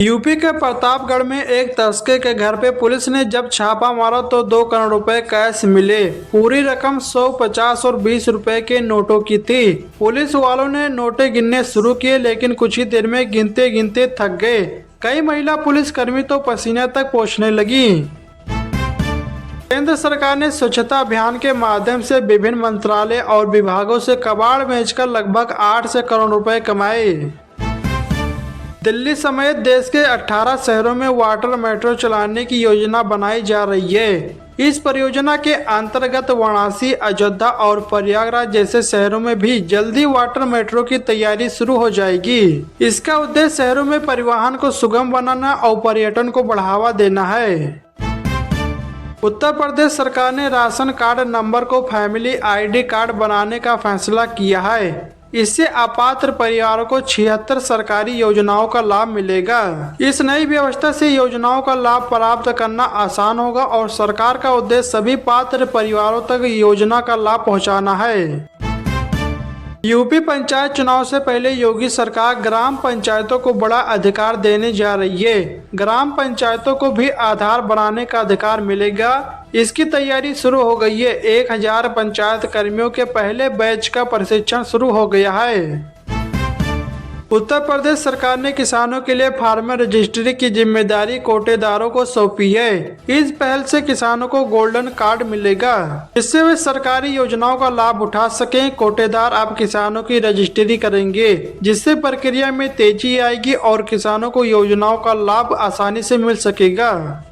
UP के प्रतापगढ़ में एक तस्कर के घर पे पुलिस ने जब छापा मारा तो 2 करोड़ रुपए कैश मिले। पूरी रकम 100, 50 और 20 रुपए के नोटों की थी। पुलिस वालों ने नोटे गिनने शुरू किए, लेकिन कुछ ही देर में गिनते गिनते थक गए। कई महिला पुलिसकर्मी तो पसीने तक पहुंचने लगी। केंद्र सरकार ने स्वच्छता अभियान के माध्यम से विभिन्न मंत्रालय और विभागों से कबाड़ बेचकर लगभग 8 से करोड़ रुपए कमाए। दिल्ली समेत देश के 18 शहरों में वाटर मेट्रो चलाने की योजना बनाई जा रही है। इस परियोजना के अंतर्गत वाराणसी, अयोध्या और प्रयागराज जैसे शहरों में भी जल्दी वाटर मेट्रो की तैयारी शुरू हो जाएगी। इसका उद्देश्य शहरों में परिवहन को सुगम बनाना और पर्यटन को बढ़ावा देना है। उत्तर प्रदेश सरकार ने राशन कार्ड नंबर को फैमिली आईडी कार्ड बनाने का फैसला किया है। इससे अपात्र परिवारों को 76 सरकारी योजनाओं का लाभ मिलेगा। इस नई व्यवस्था से योजनाओं का लाभ प्राप्त करना आसान होगा और सरकार का उद्देश्य सभी पात्र परिवारों तक योजना का लाभ पहुंचाना है। यूपी पंचायत चुनाव से पहले योगी सरकार ग्राम पंचायतों को बड़ा अधिकार देने जा रही है। ग्राम पंचायतों को भी आधार बनाने का अधिकार मिलेगा। इसकी तैयारी शुरू हो गई है। 1000 पंचायत कर्मियों के पहले बैच का प्रशिक्षण शुरू हो गया है। उत्तर प्रदेश सरकार ने किसानों के लिए फार्मर रजिस्ट्री की जिम्मेदारी कोटेदारों को सौंपी है। इस पहल से किसानों को गोल्डन कार्ड मिलेगा, जिससे वे सरकारी योजनाओं का लाभ उठा सकें। कोटेदार अब किसानों की रजिस्ट्री करेंगे, जिससे प्रक्रिया में तेजी आएगी और किसानों को योजनाओं का लाभ आसानी से मिल सकेगा।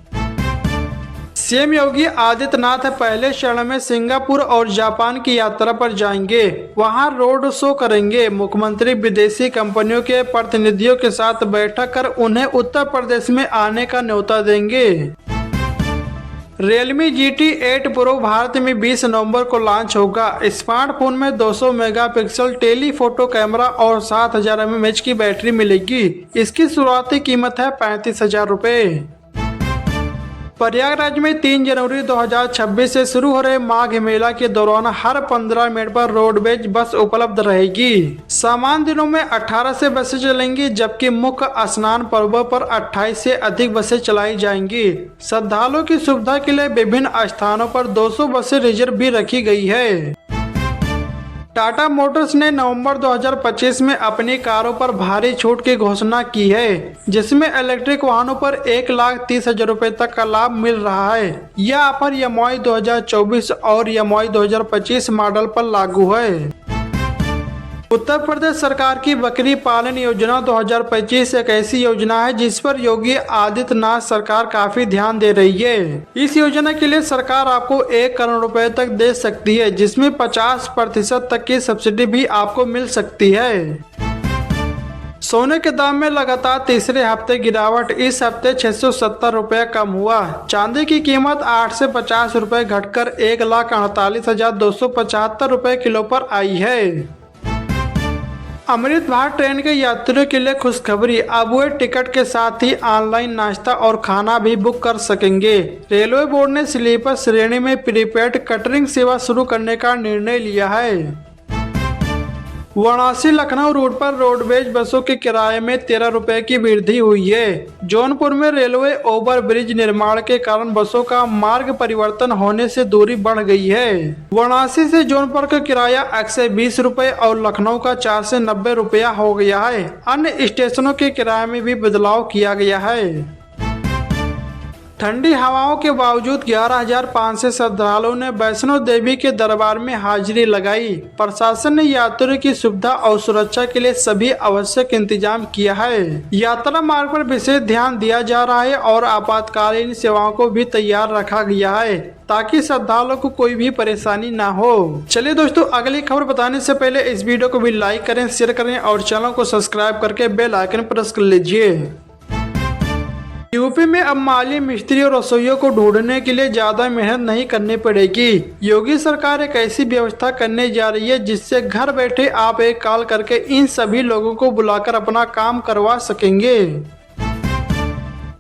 सीएम योगी आदित्यनाथ पहले चरण में सिंगापुर और जापान की यात्रा पर जाएंगे। वहां रोड शो करेंगे। मुख्यमंत्री विदेशी कंपनियों के प्रतिनिधियों के साथ बैठक कर उन्हें उत्तर प्रदेश में आने का न्योता देंगे। Realme GT 8 Pro भारत में 20 नवंबर को लॉन्च होगा। स्मार्टफोन में 200 मेगापिक्सल टेलीफोटो कैमरा और 7000 mAh की बैटरी मिलेगी। इसकी शुरुआती कीमत है 35,000 रुपए। प्रयागराज में 3 जनवरी 2026 से शुरू हो रहे माघ मेला के दौरान हर 15 मिनट पर रोडवेज बस उपलब्ध रहेगी। सामान्य दिनों में 18 से बसें चलेंगी, जबकि मुख्य स्नान पर्वों पर 28 से अधिक बसें चलाई जाएंगी। श्रद्धालुओं की सुविधा के लिए विभिन्न स्थानों पर 200 बसें रिजर्व भी रखी गई है। टाटा मोटर्स ने नवंबर 2025 में अपनी कारों पर भारी छूट की घोषणा की है, जिसमें इलेक्ट्रिक वाहनों पर 1,30,000 रुपए तक का लाभ मिल रहा है। यह ऑफर YMY 2024 और YMY 2025 मॉडल पर लागू है। उत्तर प्रदेश सरकार की बकरी पालन योजना 2025 एक ऐसी योजना है जिस पर योगी आदित्यनाथ सरकार काफी ध्यान दे रही है। इस योजना के लिए सरकार आपको 1 करोड़ रुपए तक दे सकती है, जिसमें 50% तक की सब्सिडी भी आपको मिल सकती है। सोने के दाम में लगातार तीसरे हफ्ते गिरावट। इस हफ्ते 670 रुपए कम हुआ। चांदी की कीमत 8 से 50 रुपए घटकर 1,48,275 रुपए किलो पर आई है। अमृत भारत ट्रेन के यात्रियों के लिए खुशखबरी। अब वे टिकट के साथ ही ऑनलाइन नाश्ता और खाना भी बुक कर सकेंगे। रेलवे बोर्ड ने स्लीपर श्रेणी में प्रीपेड कैटरिंग सेवा शुरू करने का निर्णय लिया है। वाराणसी लखनऊ रूट पर रोडवेज बसों के किराए में 13 रुपए की वृद्धि हुई है। जौनपुर में रेलवे ओवर ब्रिज निर्माण के कारण बसों का मार्ग परिवर्तन होने से दूरी बढ़ गई है। वाराणसी से जौनपुर का किराया 120 रुपए और लखनऊ का 4 से 90 रुपया हो गया है। अन्य स्टेशनों के किराए में भी बदलाव किया गया है। ठंडी हवाओं के बावजूद 11,500 श्रद्धालुओं ने वैष्णो देवी के दरबार में हाजिरी लगाई। प्रशासन ने यात्रियों की सुविधा और सुरक्षा के लिए सभी आवश्यक इंतजाम किया है। यात्रा मार्ग पर विशेष ध्यान दिया जा रहा है और आपातकालीन सेवाओं को भी तैयार रखा गया है, ताकि श्रद्धालुओं को कोई भी परेशानी ना हो। चलिए दोस्तों, अगली खबर बताने से पहले इस वीडियो को भी लाइक करें, शेयर करें और चैनल को सब्सक्राइब करके बेल आइकन प्रेस कर लीजिए। यूपी में अब माली, मिस्त्री और रसोइयों को ढूंढने के लिए ज्यादा मेहनत नहीं करनी पड़ेगी। योगी सरकार एक ऐसी व्यवस्था करने जा रही है जिससे घर बैठे आप एक कॉल करके इन सभी लोगों को बुलाकर अपना काम करवा सकेंगे।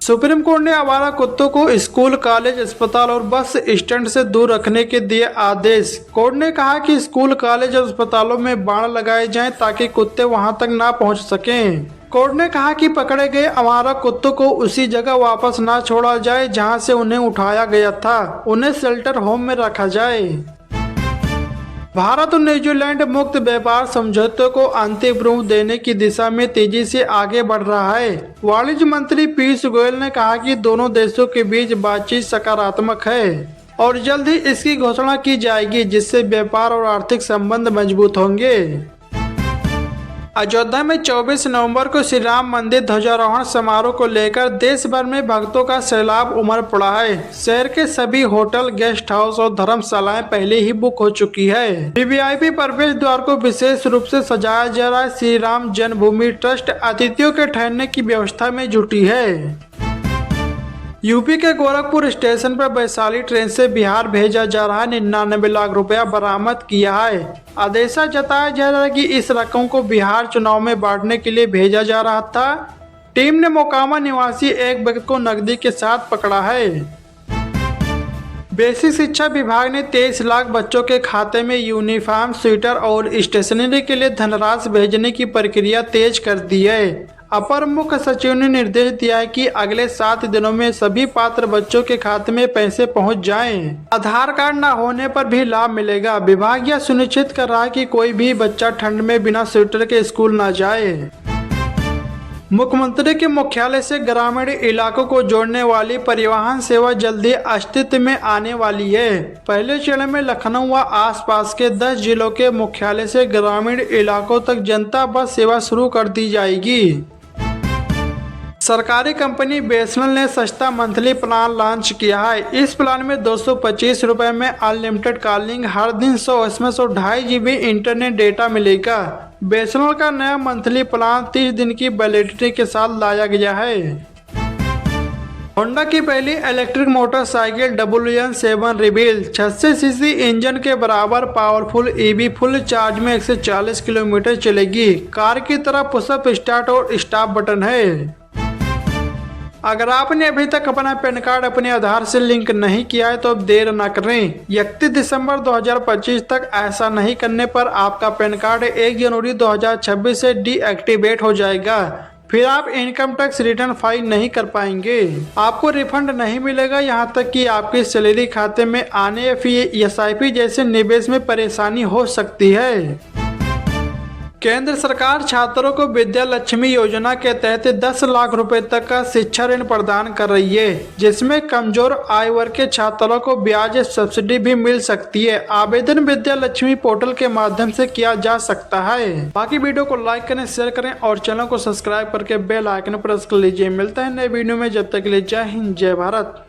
सुप्रीम कोर्ट ने आवारा कुत्तों को स्कूल, कॉलेज, अस्पताल और बस स्टैंड से दूर रखने के दिए आदेश। कोर्ट ने कहा कि स्कूल, कॉलेज और अस्पतालों में बाड़ लगाए जाएं ताकि कुत्ते वहां तक ना पहुंच सकें। कोर्ट ने कहा कि पकड़े गए आवारा कुत्तों को उसी जगह वापस न छोड़ा जाए जहां से उन्हें उठाया गया था, उन्हें शेल्टर होम में रखा जाए। भारत और न्यूजीलैंड मुक्त व्यापार समझौते को अंतिम रूप देने की दिशा में तेजी से आगे बढ़ रहा है। वाणिज्य मंत्री पीयूष गोयल ने कहा कि दोनों देशों के बीच बातचीत सकारात्मक है और जल्द ही इसकी घोषणा की जाएगी, जिससे व्यापार और आर्थिक संबंध मजबूत होंगे। अयोध्या में 24 नवंबर को श्री राम मंदिर ध्वजारोहण समारोह को लेकर देश भर में भक्तों का सैलाब उमड़ पड़ा है। शहर के सभी होटल, गेस्ट हाउस और धर्मशालाएं पहले ही बुक हो चुकी है। वीवीआईपी प्रवेश द्वार को विशेष रूप से सजाया जा रहा है। श्री राम जन्मभूमि ट्रस्ट अतिथियों के ठहरने की व्यवस्था में जुटी है। यूपी के गोरखपुर स्टेशन पर वैशाली ट्रेन से बिहार भेजा जा रहा 99 लाख रुपया बरामद किया है। आदेशा जताया जा रहा है कि इस रकम को बिहार चुनाव में बांटने के लिए भेजा जा रहा था। टीम ने मोकामा निवासी एक व्यक्ति को नकदी के साथ पकड़ा है। बेसिक शिक्षा विभाग ने 23 लाख बच्चों के खाते में यूनिफॉर्म, स्वेटर और स्टेशनरी के लिए धनराशि भेजने की प्रक्रिया तेज कर दी है। अपर मुख्य सचिव ने निर्देश दिया है कि अगले 7 दिनों में सभी पात्र बच्चों के खाते में पैसे पहुंच जाएं। आधार कार्ड न होने पर भी लाभ मिलेगा। विभाग यह सुनिश्चित कर रहा है कि कोई भी बच्चा ठंड में बिना स्वेटर के स्कूल न जाए। मुख्यमंत्री के मुख्यालय से ग्रामीण इलाकों को जोड़ने वाली परिवहन सेवा जल्दी अस्तित्व में आने वाली है। पहले चरण में लखनऊ व आसपास के 10 जिलों के मुख्यालय से ग्रामीण इलाकों तक जनता बस सेवा शुरू कर दी जाएगी। सरकारी कंपनी बीएसएनएल ने सस्ता मंथली प्लान लॉन्च किया है। इस प्लान में 225 रुपए में अनलिमिटेड कॉलिंग, हर दिन 100 एसएमएस और 2.5 GB इंटरनेट डेटा मिलेगा। बीएसएनएल का नया मंथली प्लान 30 दिन की वैलिडिटी के साथ लाया गया है। होंडा की पहली electric motorcycle WN7 reveal 600 CC engine के बराबर पावरफुल ईवी फुल चार्ज में 140 किलोमीटर चलेगी। कार की तरह पुशअप, स्टार्ट और स्टॉप बटन है। अगर आपने अभी तक अपना पैन कार्ड अपने आधार से लिंक नहीं किया है तो अब देर न करें। 31 दिसंबर 2025 तक ऐसा नहीं करने पर आपका पैन कार्ड 1 जनवरी 2026 से डीएक्टिवेट हो जाएगा। फिर आप इनकम टैक्स रिटर्न फाइल नहीं कर पाएंगे। आपको रिफंड नहीं मिलेगा, यहाँ तक कि आपकी सैलरी खाते में आने या फिर SIP जैसे निवेश में परेशानी हो सकती है। केंद्र सरकार छात्रों को विद्या लक्ष्मी योजना के तहत 10 लाख रुपए तक का शिक्षा ऋण प्रदान कर रही है, जिसमें कमजोर आय वर्ग के छात्रों को ब्याज सब्सिडी भी मिल सकती है। आवेदन विद्या लक्ष्मी पोर्टल के माध्यम से किया जा सकता है। बाकी वीडियो को लाइक करें, शेयर करें और चैनल को सब्सक्राइब करके बेल आइकन प्रेस कर लीजिए। मिलता है नए वीडियो में, जब तक के लिए जय हिंद, जय भारत।